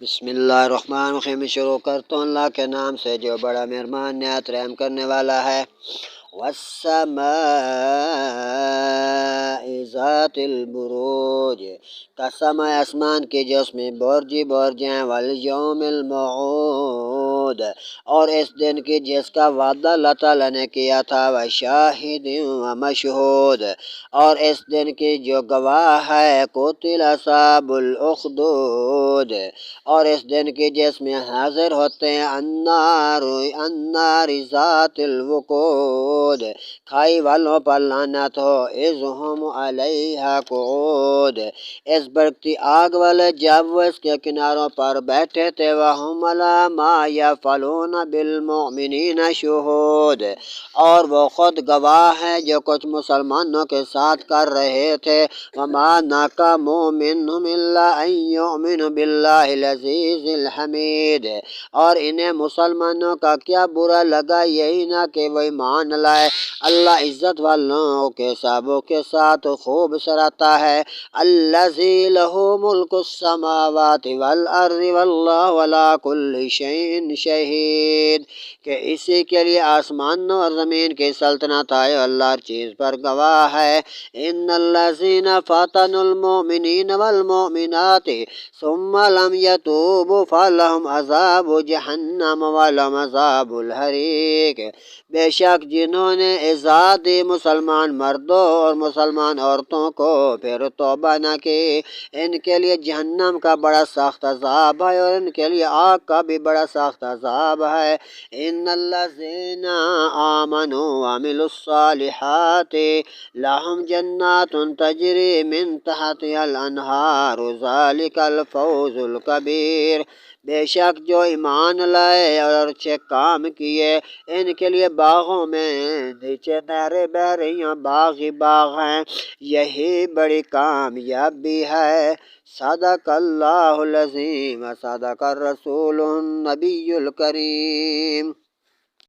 بسم اللہ الرحمن الرحیم۔ شروع کرتا ہوں اللہ کے نام سے جو بڑا مہربان نہایت رحم کرنے والا ہے۔ والسماء ذات البروج، قسم ہے آسمان کی جو اس میں برج ہیں، والیوم الموعود، اور اس دن کی جس کا وعدہ اللہ تعالیٰ نے کیا تھا، وشاہد ومشہود، اور اس دن کی جو گواہ ہے، قتل اصحاب الاخدود، اور اس دن کی جس میں حاضر ہوتے ہیں النار ذات الوقود، کھائی والوں پر لعنت ہو، اذ ہم علیہا قعود، اس برکتی آگ والے جب وہ اس کے کناروں پر بیٹھے تھے، وہم علی ما یفعلون بالمؤمنین شہود، اور وہ خود گواہ ہیں جو کچھ مسلمانوں کے ساتھ کر رہے تھے، وما نقموا منہم الا ان یؤمنوا باللہ العزیز الحمید، اور انہیں مسلمانوں کا کیا برا لگا، یہی نہ کہ وہ ایمان لائے، اللہ عزت والوں کے حسابوں کے ساتھ خوب سراتا ہے۔ الذی لہ ملک السماوات والارض واللہ علی کل شیء شہید، کہ اسی کے لیے آسمانوں اور زمین کی سلطنت ہے، اللہ ہر چیز پر گواہ ہے۔ ان الذین فتنوا المؤمنین والمؤمنات ثم لم یتوبوا فلہم عذاب جہنم ولہم عذاب الحریق، بے شک جنہوں نے ایذا دی مسلمان مردوں اور مسلمان عورتوں کو پھر توبہ نہ کی، ان کے لیے جہنم کا بڑا سخت عذاب ہے، اور ان کے لیے آگ کا بھی بڑا سخت عذاب ہے۔ ان الذین آمنوا وعملوا الصالحات لہم جنات تجری من تحتها الانہار ذلک الفوز الکبیر، بے شک جو ایمان لائے اور اچھے کام کیے، ان کے لیے باغوں میں نیچے نہریں بہہ رہی ہیں، باغ ہی باغ ہیں، یہی بڑی کامیابی ہے۔ صدق اللہ العظیم، صدق الرسول النبی الکریم۔